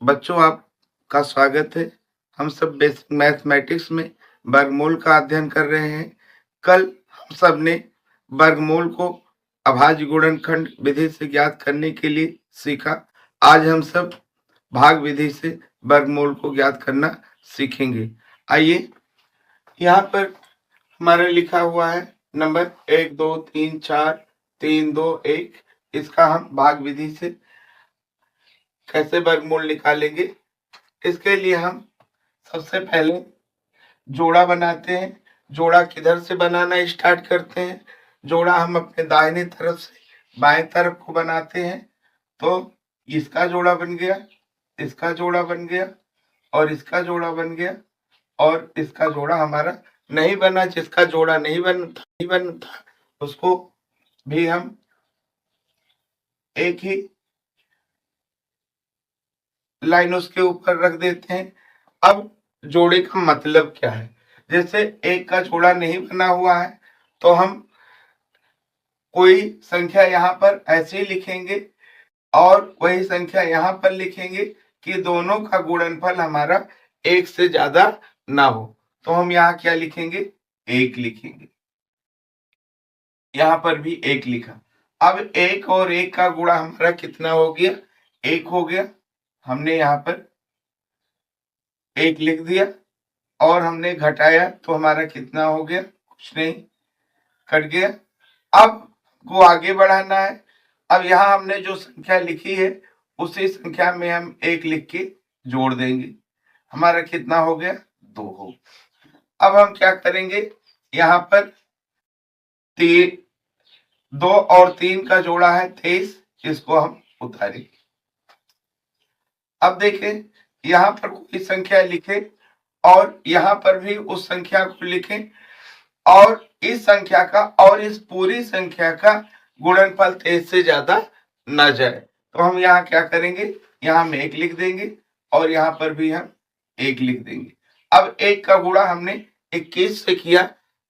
बच्चों आपका स्वागत है। हम सब बेसिक मैथमेटिक्स में वर्गमूल का अध्ययन कर रहे हैं। कल हम सब ने वर्गमूल को अभाज्य गुणनखंड विधि से ज्ञात करने के लिए सीखा। आज हम सब भाग विधि से वर्गमूल को ज्ञात करना सीखेंगे। आइए, यहाँ पर हमारा लिखा हुआ है नंबर 1 2 3 4 3 2 1। इसका हम भाग विधि से कैसे वर्गमूल निकालेंगे, इसके लिए हम सबसे पहले जोड़ा बनाते हैं। जोड़ा किधर से बनाना स्टार्ट करते हैं? जोड़ा हम अपने दाहिने तरफ से बाएं तरफ को बनाते हैं। तो इसका जोड़ा बन गया, इसका जोड़ा बन गया और इसका जोड़ा बन गया और इसका जोड़ा हमारा नहीं बना। जिसका जोड़ा नहीं बनता उसको भी हम एक ही लाइन उसके ऊपर रख देते हैं। अब जोड़े का मतलब क्या है? जैसे एक का जोड़ा नहीं बना हुआ है तो हम कोई संख्या यहाँ पर ऐसे ही लिखेंगे और वही संख्या यहाँ पर लिखेंगे कि दोनों का गुणनफल हमारा एक से ज्यादा ना हो। तो हम यहाँ क्या लिखेंगे? एक लिखेंगे। यहाँ पर भी एक लिखा। अब एक और एक का गुणा हमारा कितना हो गया? एक हो गया। हमने यहाँ पर एक लिख दिया और हमने घटाया तो हमारा कितना हो गया? कुछ नहीं, कट गया। अब को आगे बढ़ाना है। अब यहाँ हमने जो संख्या लिखी है उसी संख्या में हम एक लिख के जोड़ देंगे। हमारा कितना हो गया? 2 हो। अब हम क्या करेंगे? यहाँ पर 2 और 3 का जोड़ा है 23, इसको हम उतारेंगे। अब देखें, यहाँ पर कोई संख्या लिखे और यहाँ पर भी उस संख्या को लिखें और इस संख्या का और इस पूरी संख्या का गुणनफल 23 से ज्यादा न जाए। तो हम यहाँ क्या करेंगे? यहाँ हम 1 लिख देंगे और यहाँ पर भी हम 1 लिख देंगे। अब 1 का गुणा हमने 21 से किया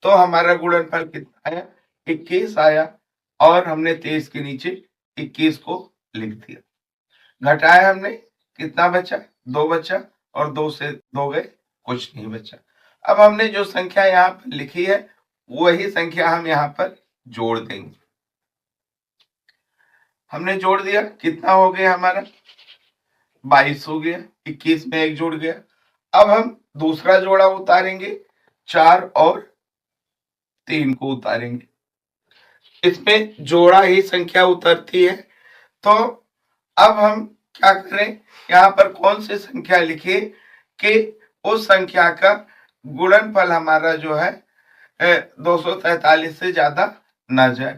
तो हमारा गुणनफल कितना आया? 21 आया और हमने 23 के नीचे 21 को लिख दिया। घटाया हमने, कितना बचा? 2 बचा और 2 से 2 गए, कुछ नहीं बचा। अब हमने जो संख्या यहाँ पर लिखी है वही संख्या हम यहाँ पर जोड़ देंगे। हमने जोड़ दिया, कितना हो गया हमारा? 22 हो गया। 21 में 1 जुड़ गया। अब हम दूसरा जोड़ा उतारेंगे, 4 और 3 को उतारेंगे। इसमें जोड़ा ही संख्या उतरती है। तो अब हम क्या करें? यहाँ पर कौन सी संख्या लिखे कि उस संख्या का गुणनफल हमारा जो है 243 से ज्यादा ना जाए।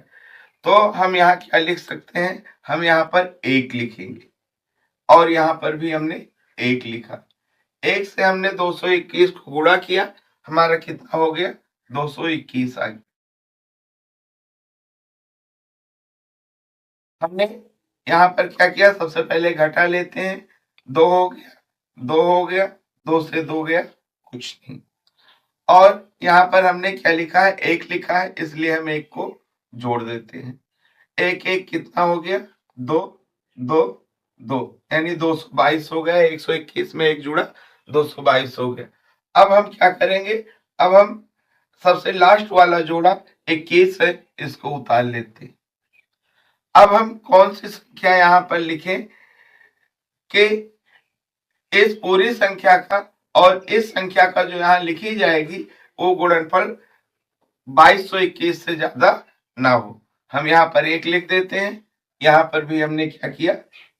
तो हम यहाँ क्या लिख सकते हैं? हम यहाँ पर 1 लिखेंगे और यहाँ पर भी हमने 1 लिखा। 1 से हमने 221 को गुणा किया, हमारा कितना हो गया? 221 आ गया। हमने यहाँ पर क्या किया? सबसे पहले घटा लेते हैं। 2 हो गया, 2 हो गया, 2 से 2 गया, कुछ नहीं। और यहाँ पर हमने क्या लिखा है? 1 लिखा है, इसलिए हम 1 को जोड़ देते हैं। 1 1 कितना हो गया? 2 2 2, यानी 222 हो गया। 121 में 1 जुड़ा, 222 हो गया। अब हम क्या करेंगे? अब हम सबसे लास्ट वाला जोड़ा 21 है, इसको उतार लेते हैं। अब हम कौन सी संख्या यहाँ पर लिखें कि इस पूरी संख्या का और इस संख्या का जो यहाँ लिखी जाएगी वो गुणनफल 2221 से ज्यादा ना हो। हम यहाँ पर 1 लिख देते हैं। यहाँ पर भी हमने क्या किया?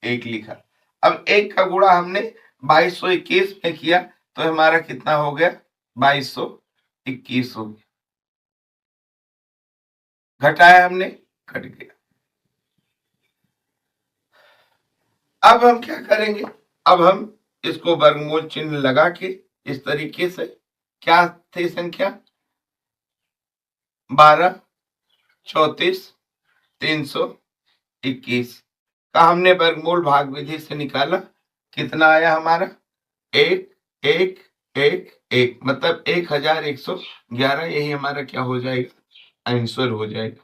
1 लिखा। अब 1 का गुणा हमने 2221 में किया तो हमारा कितना हो गया? 2221 हो गया। घटाया हमने, कट गया। अब हम क्या करेंगे? अब हम इसको वर्गमूल चिन्ह लगा के इस तरीके से, क्या थी संख्या? 12 34 321 का हमने वर्गमूल भाग विधि से निकाला। कितना आया हमारा? 1 1 1 1, मतलब 1111। यही हमारा क्या हो जाएगा? आंसर हो जाएगा।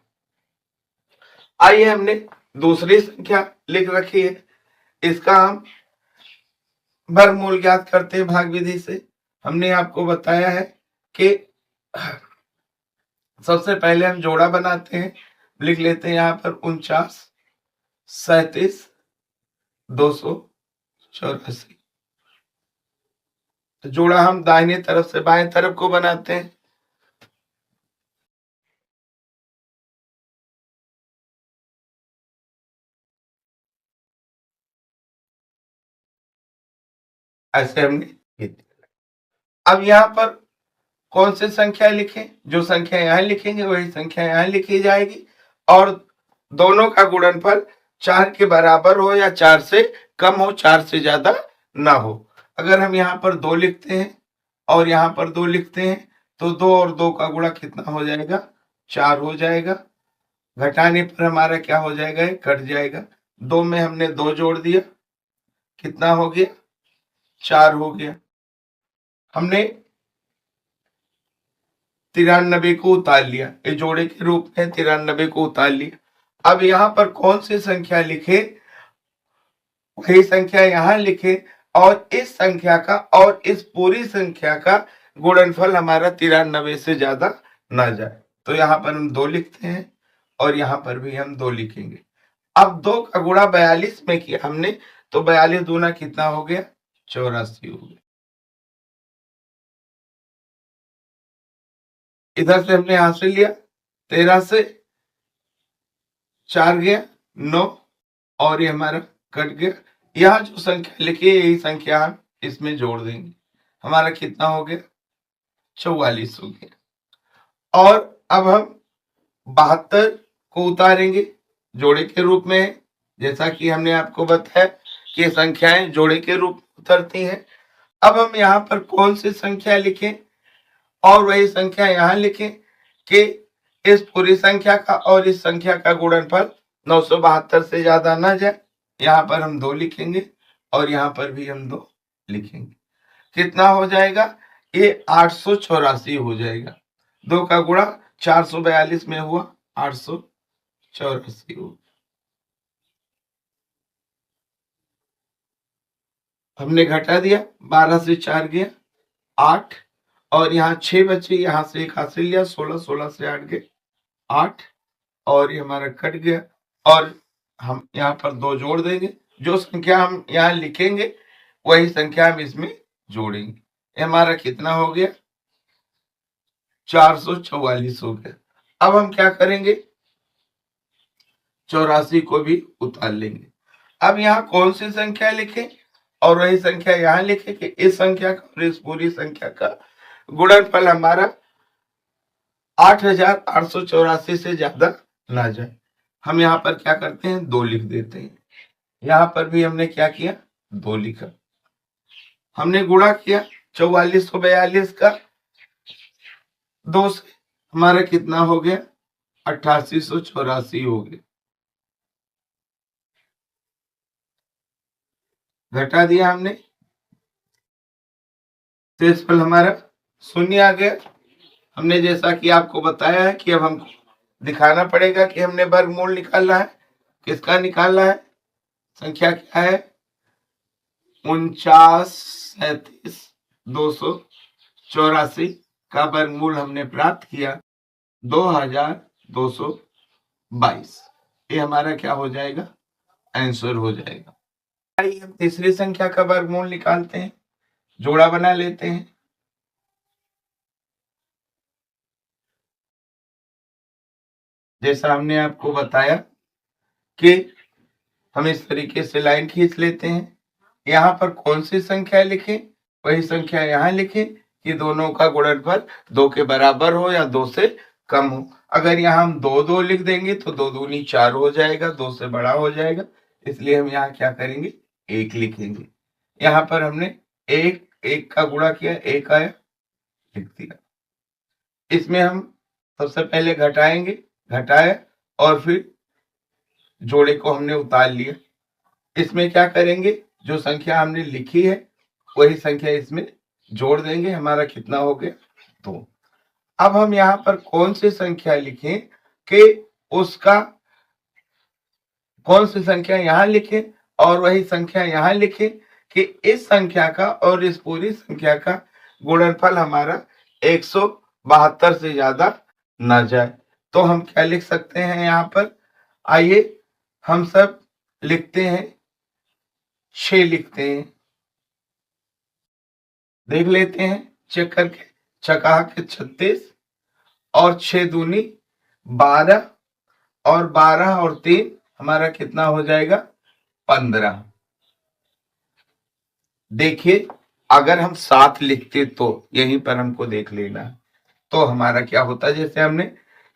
आइए, हमने दूसरी संख्या लिख रखी है, इसका हम वर्गमूल ज्ञात करते हैं भाग विधि से। हमने आपको बताया है कि सबसे पहले हम जोड़ा बनाते हैं, लिख लेते हैं यहाँ पर 49 37 284। तो जोड़ा हम दाहिने तरफ से बाएं तरफ को बनाते हैं। ऐसे हमने, अब यहाँ पर कौन सी संख्या लिखें? जो संख्या यहाँ लिखेंगे वही संख्या यहाँ लिखी जाएगी, और दोनों का गुणनफल 4 के बराबर हो या 4 से कम हो, 4 से ज्यादा ना हो। अगर हम यहाँ पर 2 लिखते हैं और यहाँ पर 2 लिखते हैं तो 2 और 2 का गुणा कितना हो जाएगा? 4 हो जाएगा। घटाने पर हमारा क्या हो जाएगा? कट जाएगा। 2 में हमने 2 जोड़ दिया, कितना हो गया? 4 हो गया। हमने 93 को उतार लिया, ये जोड़े के रूप में 93 को उतार लिया। अब यहाँ पर कौन सी संख्या लिखे? वही संख्या यहाँ लिखे, और इस संख्या का और इस पूरी संख्या का गुणनफल हमारा 93 से ज्यादा ना जाए। तो यहाँ पर हम 2 लिखते हैं और यहाँ पर भी हम 2 लिखेंगे। अब 2 का गुणा 42 में किया हमने, तो 42 दूना कितना हो गया? 84 हो गया। इधर से हमने हासिल लिया, 13 से 4 गया 9, और ये हमारा कट गया। यहाँ जो संख्या लिखी है यही संख्या हम इसमें जोड़ देंगे, हमारा कितना हो गया? 44 हो गया। और अब हम 72 को उतारेंगे, जोड़े के रूप में है, जैसा कि हमने आपको बताया कि संख्याएं जोड़े के रूप में उतरती हैं। अब हम यहाँ पर कौन सी संख्या लिखें? और वही संख्या यहाँ लिखें कि इस पूरी संख्या का और इस संख्या का गुणनफल 972 से ज्यादा ना जाए। यहाँ पर हम 2 लिखेंगे और यहाँ पर भी हम 2 लिखेंगे। कितना हो जाएगा? ये 884 हो जाएगा। 2 का गुणा 442 में हुआ, 884 हो। हमने घटा दिया, 12 से 4 गया 8, और यहाँ 6 बचे, यहाँ से 1 हासिल लिया, 16, 16 से 8 गए 8, और ये हमारा कट गया। और हम यहाँ पर 2 जोड़ देंगे, जो संख्या हम यहाँ लिखेंगे वही संख्या हम इसमें जोड़ेंगे। ये हमारा कितना हो गया? 444 हो गया। अब हम क्या करेंगे? 84 को भी उतार लेंगे। अब यहाँ कौन सी संख्या लिखें? और वही संख्या यहाँ लिखे कि इस संख्या का और इस पूरी संख्या का गुणनफल हमारा 8884 से ज्यादा ना जाए। हम यहाँ पर क्या करते हैं? 2 लिख देते हैं। यहाँ पर भी हमने क्या किया? 2 लिखा। हमने गुणा किया 4442 का 2 से, हमारा कितना हो गया? 8884 हो गया। घटा दिया हमने, शेषफल हमारा 0 आ गया। हमने जैसा कि आपको बताया है कि अब हमको दिखाना पड़ेगा कि हमने वर्गमूल निकालना है। किसका निकालना है? संख्या क्या है? 49 37 284 का वर्गमूल हमने प्राप्त किया 2222। ये हमारा क्या हो जाएगा? आंसर हो जाएगा। आइए हम तीसरी संख्या का वर्गमूल निकालते हैं, जोड़ा बना लेते हैं। जैसा हमने आपको बताया कि हम इस तरीके से लाइन खींच लेते हैं। यहाँ पर कौन सी संख्या लिखें? वही संख्या यहाँ लिखें कि दोनों का गुणनफल 2 के बराबर हो या 2 से कम हो। अगर यहाँ हम 2 लिख देंगे तो 2 दूनी 4 हो जाएगा, 2 से बड़ा हो जाएगा, इसलिए हम यहाँ क्या करेंगे? 1 लिखेंगे। यहाँ पर हमने 1 का गुणा किया, 1 आया, लिख दिया। इसमें हम सबसे पहले घटाएंगे, घटाया, और फिर जोड़े को हमने उतार लिया। इसमें क्या करेंगे? जो संख्या हमने लिखी है वही संख्या इसमें जोड़ देंगे, हमारा कितना हो गया? 2। अब हम यहाँ पर कौन सी संख्या लिखें कि उसका, कौन सी संख्या यहाँ लिखें और वही संख्या यहाँ लिखें कि इस संख्या का और इस पूरी संख्या का गुणनफल हमारा 172 से ज्यादा ना जाए। तो हम क्या लिख सकते हैं यहाँ पर, आइए हम सब लिखते हैं, 6 लिखते हैं, देख लेते हैं चेक करके। छका के 36 और 6 दूनी 12 और 12 और 3 हमारा कितना हो जाएगा, 15। देखिए अगर हम 7 लिखते तो यहीं पर हमको देख लेना, तो हमारा क्या होता है, जैसे हमने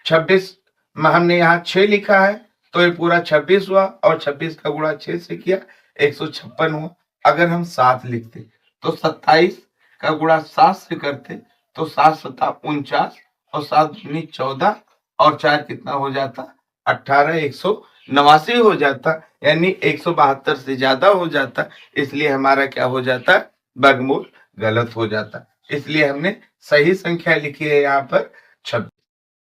26 में हमने यहाँ 6 लिखा है तो ये पूरा 26 हुआ और 26 का गुणा 6 से किया 156 हुआ। अगर हम 7 लिखते तो 27 का गुणा 7 से करते तो 7 सता 49 और 7 दूनी 14 और 4 कितना हो जाता, 18, 189 हो जाता, यानी 172 से ज्यादा हो जाता। इसलिए हमारा क्या हो जाता, वर्गमूल गलत हो जाता। इसलिए हमने सही संख्या लिखी है यहाँ पर 26।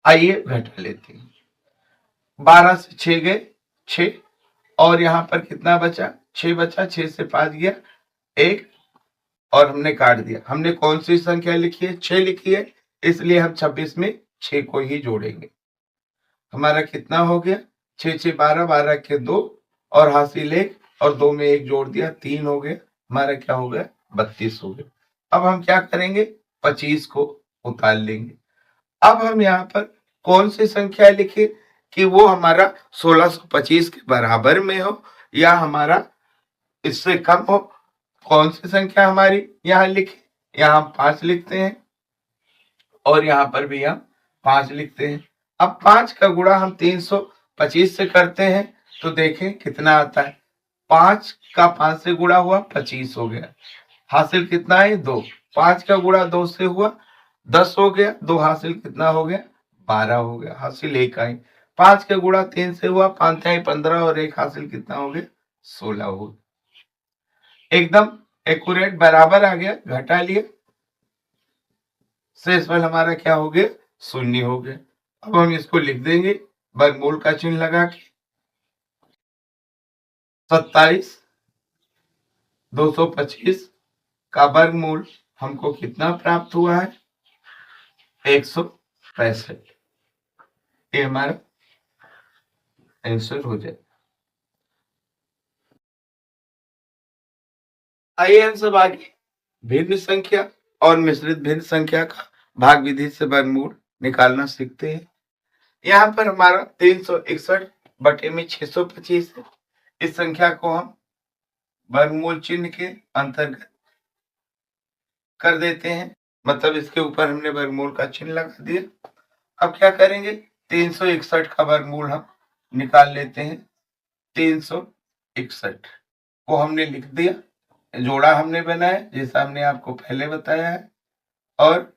आइए घटा लेते हैं, 12 से 6 गए 6 और यहाँ पर कितना बचा, 6 बचा, 6 से 5 गया 1 और हमने काट दिया। हमने कौन सी संख्या लिखी है, 6 लिखी है, इसलिए हम 26 में 6 को ही जोड़ेंगे। हमारा कितना हो गया, 6 6 12, 12 के 2 और हासिल 1 और 2 में 1 जोड़ दिया 3 हो गया। हमारा क्या हो गया, 32 हो गया। अब हम क्या करेंगे, 25 को उतार लेंगे। अब हम यहाँ पर कौन सी संख्या लिखे कि वो हमारा 1625 के बराबर में हो या हमारा इससे कम हो। कौन सी संख्या हमारी यहाँ लिखे, यहाँ 5 लिखते हैं और यहाँ पर भी हम 5 लिखते हैं। अब 5 का गुणा हम 325 से करते हैं तो देखें कितना आता है, 5 का 5 से गुणा हुआ 25 हो गया, हासिल कितना है 2। 5 का गुणा 2 से हुआ 10 हो गया, 2 हासिल कितना हो गया, 12 हो गया, हासिल 1 आई। 5 का गुणा 3 से हुआ 5 आई 15 और 1 हासिल कितना हो गया, 16 हो गया। एकदम एक्यूरेट बराबर आ गया, घटा लिया, शेषफल हमारा क्या हो गया, 0 हो गया। अब हम इसको लिख देंगे वर्गमूल का चिन्ह लगा के, 27 225 का वर्गमूल हमको कितना प्राप्त हुआ है, 165। ये हमारा आंसर हो जाए। आइए हम सब आगे भिन्न संख्या और मिश्रित भिन्न संख्या का भाग विधि से वर्गमूल निकालना सीखते हैं। यहाँ पर हमारा 361 बटे में 625 है। इस संख्या को हम वर्गमूल चिन्ह के अंतर्गत कर देते हैं, मतलब इसके ऊपर हमने वर्गमूल का चिन्ह लगा दिया। अब क्या करेंगे, 361 का वर्गमूल हम निकाल लेते हैं। 361 को हमने लिख दिया, जोड़ा हमने बनाया जैसा हमने आपको पहले बताया है। और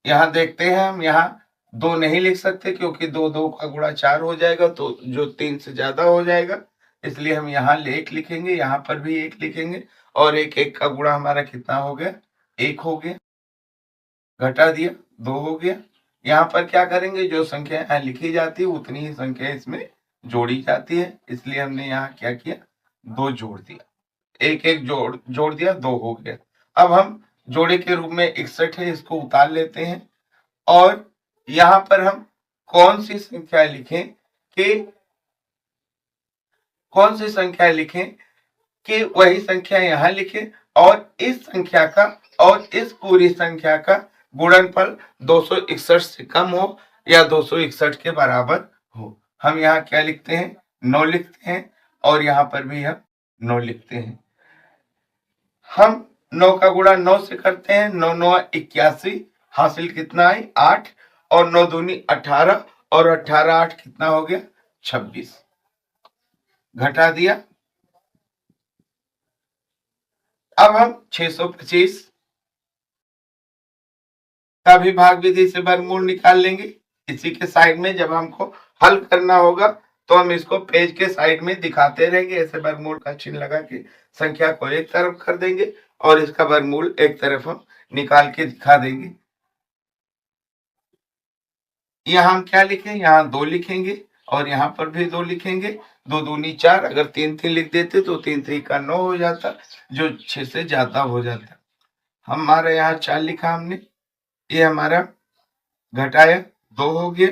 यहाँ देखते हैं हम, यहाँ 2 नहीं लिख सकते क्योंकि 2 2 का गुणा 4 हो जाएगा, तो जो 3 से ज्यादा हो जाएगा, इसलिए हम यहाँ 1 लिखेंगे, यहाँ पर भी 1 लिखेंगे और 1 1 का गुणा हमारा कितना हो गया, 1 हो गया, घटा दिया 2 हो गया। यहाँ पर क्या करेंगे, जो संख्या यहाँ लिखी जाती है उतनी ही संख्या इसमें जोड़ी जाती है, इसलिए हमने यहाँ क्या किया, 2 जोड़ दिया, 1 1 जोड़ दिया, 2 हो गया। अब हम जोड़े के रूप में 61 है, इसको उतार लेते हैं और यहाँ पर हम कौन सी संख्या लिखें कि वही संख्या यहाँ लिखें और इस संख्या का और इस पूरी संख्या का गुणनफल 261 से कम हो या 261 के बराबर हो। हम यहाँ क्या लिखते हैं, 9 लिखते हैं और यहाँ पर भी हम 9 लिखते हैं। हम 9 का गुणा 9 से करते हैं, 9 9 81, हासिल कितना है 8 और 9 दूनी 18 और 18 8 कितना हो गया, 26, घटा दिया। अब हम 625 का भी भाग विधि से वर्गमूल निकाल लेंगे। इसी के साइड में जब हमको हल करना होगा तो हम इसको पेज के साइड में दिखाते रहेंगे, ऐसे वर्गमूल का चिन्ह लगा के संख्या को एक तरफ कर देंगे और इसका वर्गमूल एक तरफ हम निकाल के दिखा देंगे। यहाँ हम क्या लिखें, यहाँ 2 लिखेंगे और यहाँ पर भी 2 लिखेंगे, 2 दूनी 4, अगर 3 लिख देते तो 3 3 9 हो जाता, जो 6 से ज्यादा हो जाता। हमारे यहाँ 4 लिखा हमने, ये हमारा घटाया 2 हो गया।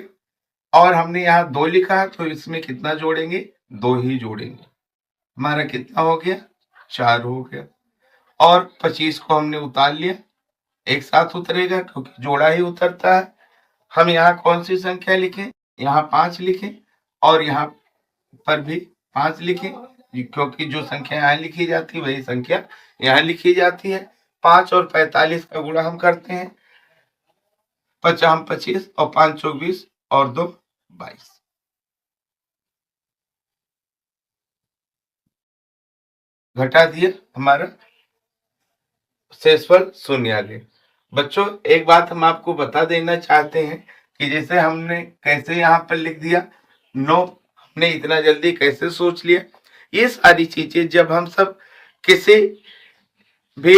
और हमने यहाँ 2 लिखा है तो इसमें कितना जोड़ेंगे, 2 ही जोड़ेंगे। हमारा कितना हो गया, 4 हो गया। और 25 को हमने उतार लिया, एक साथ उतरेगा क्योंकि जोड़ा ही उतरता है। हम यहाँ कौन सी संख्या लिखें, यहाँ 5 लिखें और यहाँ पर भी 5 लिखें, क्योंकि जो संख्या यहाँ लिखी जाती है वही संख्या यहाँ लिखी जाती है। 5 और 45 का गुणा हम करते हैं, 5 25 और 5 24 और 2 22। घटा दिया, हमारा शेषफल 0 आ गया। बच्चों एक बात हम आपको बता देना चाहते हैं कि जैसे हमने कैसे यहाँ पर लिख दिया 9, हमने इतना जल्दी कैसे सोच लिया। ये सारी चीजें जब हम सब किसी भी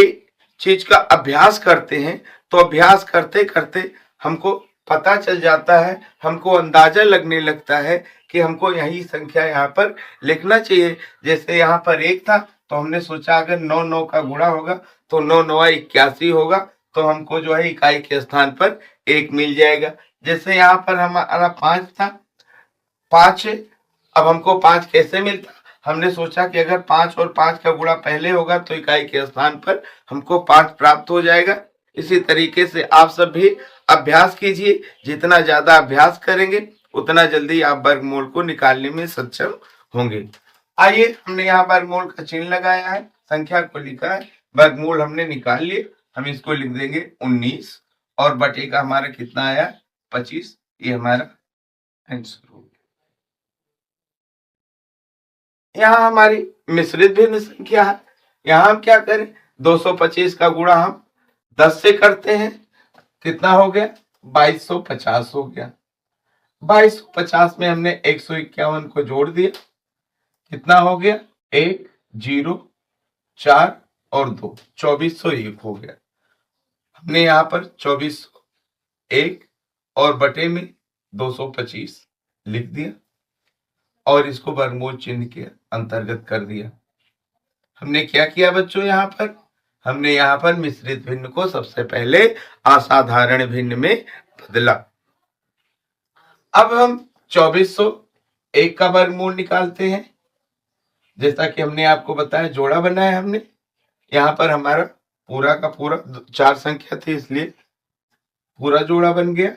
चीज का अभ्यास करते हैं तो अभ्यास करते करते हमको पता चल जाता है, हमको अंदाजा लगने लगता है कि हमको यही संख्या यहाँ पर लिखना चाहिए। जैसे यहाँ पर 1 था तो हमने सोचा अगर 9 9 का गुणा होगा तो 9 9 81 होगा, तो हमको जो है इकाई के स्थान पर 1 मिल जाएगा। जैसे यहाँ पर हमारा 5 था, 5, अब हमको 5 कैसे मिलता, हमने सोचा कि अगर 5 और 5 का गुणा पहले होगा तो इकाई के स्थान पर हमको 5 प्राप्त हो जाएगा। इसी तरीके से आप सब भी अभ्यास कीजिए, जितना ज्यादा अभ्यास करेंगे उतना जल्दी आप वर्गमूल को निकालने में सक्षम होंगे। आइए, हमने यहाँ वर्गमूल का चिन्ह लगाया है, संख्या को लिखा है, वर्गमूल हमने निकाल लिए। हम इसको लिख देंगे 19 और बटे का हमारा कितना आया, 25। ये हमारा आंसर हो गया। यहाँ हमारी मिश्रित भिन्न संख्या है, यहाँ हम क्या करें, 225 का गुणा हम 10 से करते हैं, कितना हो गया, 2250 हो गया। 2250 में हमने 151 को जोड़ दिया, कितना हो गया, 1 0 4 और 2, 2401 हो गया। हमने यहाँ पर 2401 और बटे में 225 लिख दिया और इसको वर्गमूल चिन्ह के अंतर्गत कर दिया। हमने क्या किया बच्चों, यहाँ पर हमने यहाँ पर मिश्रित भिन्न को सबसे पहले असाधारण भिन्न में बदला। अब हम 2401 का वर्गमूल निकालते हैं। जैसा कि हमने आपको बताया जोड़ा बनाया हमने, यहाँ पर हमारा पूरा का पूरा 4 संख्या थी इसलिए पूरा जोड़ा बन गया।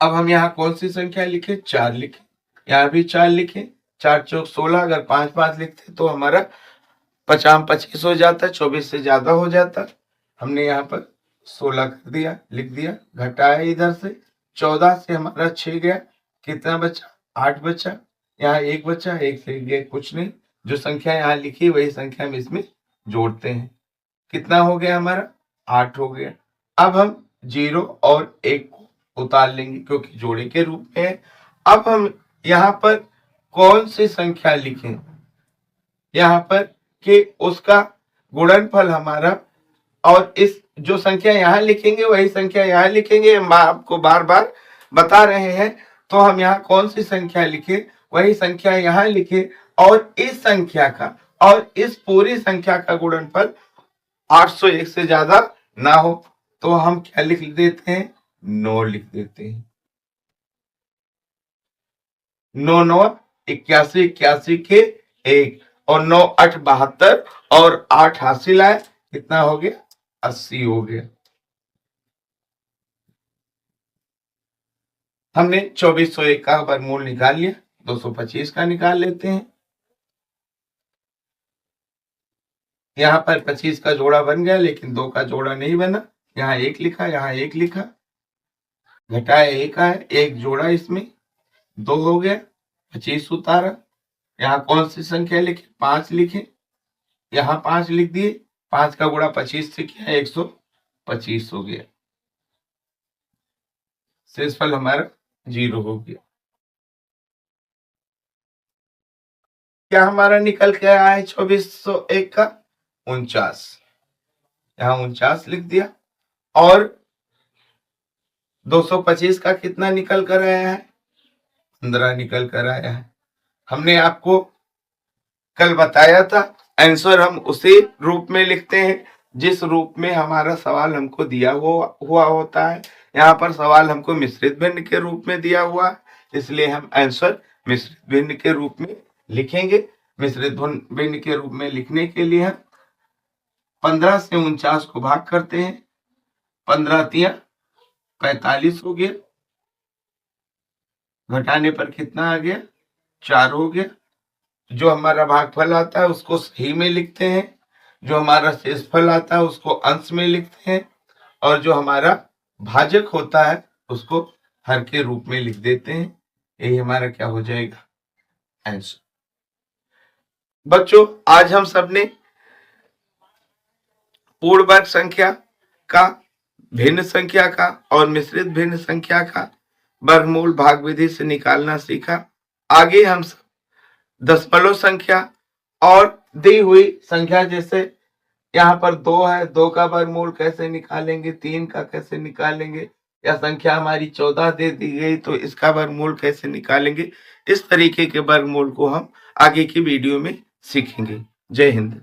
अब हम यहाँ कौन सी संख्या लिखे, 4 लिखे, यहाँ भी 4 लिखे, 4 चौक 16, अगर 5 5 लिखते तो हमारा 50 25 हो जाता, 24 से ज्यादा हो जाता। हमने यहाँ पर 16 कर दिया, लिख दिया, घटाया इधर से, 14 से हमारा 6 गया, कितना बचा, 8 बचा, यहाँ 1 बचा, 1 से गया कुछ नहीं, जो संख्या यहाँ लिखी वही संख्या हम इसमें जोड़ते हैं, कितना हो गया हमारा, 8 हो गया। अब हम 0 और 1 को उतार लेंगे क्योंकि जोड़े के रूप में है। अब हम यहाँ पर कौन सी संख्या लिखें, यहाँ पर कि उसका गुणनफल हमारा, और इस जो संख्या यहाँ लिखेंगे वही संख्या यहाँ लिखेंगे, हम आपको बार बार बता रहे हैं। तो हम यहाँ कौन सी संख्या लिखे, वही संख्या यहाँ लिखे, और इस संख्या का और इस पूरी संख्या का गुणनफल 801 से ज्यादा ना हो तो हम क्या लिख देते हैं, 9 लिख देते हैं। 9 9 81 81 के 1 और 9 8 72 और 8 हासिल आए, कितना हो गया, 80 हो गया। हमने 2401 का वर्गमूल निकाल लिया, 225 का निकाल लेते हैं। यहाँ पर 25 का जोड़ा बन गया लेकिन 2 का जोड़ा नहीं बना, यहाँ 1 लिखा, यहाँ 1 लिखा, घटाया 1 आया, 1 जोड़ा इसमें, 2 हो गया, 25 उतारा। यहाँ कौन सी संख्या लिखे, 5 लिखे, यहाँ 5 लिख दिए, 5 का गुणा 25 से किया, 125 हो गया। शेषफल हमारा 0 हो गया। क्या हमारा निकल के आया है 2401 का, 49, यहाँ 49 लिख दिया। और 225 का कितना निकल कर आया है, 15 निकल कर आया है। हमने आपको कल बताया था आंसर हम उसी रूप में लिखते हैं जिस रूप में हमारा सवाल हमको दिया हुआ होता है। यहाँ पर सवाल हमको मिश्रित भिन्न के रूप में दिया हुआ है, इसलिए हम आंसर मिश्रित भिन्न के रूप में लिखेंगे। मिश्रित भिन्न के रूप में लिखने के लिए हम 15 से 49 को भाग करते हैं। 15 तिया 45 हो गया, घटाने पर कितना आ गया, 4 हो गया। जो हमारा भागफल आता है उसको सही में लिखते हैं, जो हमारा शेषफल आता है उसको अंश में लिखते हैं, और जो हमारा भाजक होता है उसको हर के रूप में लिख देते हैं। यही हमारा क्या हो जाएगा, आंसर। बच्चों, आज हम सबने पूर्ण वर्ग संख्या का, भिन्न संख्या का और मिश्रित भिन्न संख्या का वर्गमूल भाग विधि से निकालना सीखा। आगे हम दशमलव संख्या और दी हुई संख्या, जैसे यहाँ पर 2 है, 2 का वर्गमूल कैसे निकालेंगे, 3 का कैसे निकालेंगे, या संख्या हमारी 14 दे दी गई तो इसका वर्गमूल कैसे निकालेंगे, इस तरीके के वर्गमूल को हम आगे की वीडियो में सीखेंगे। जय हिंद।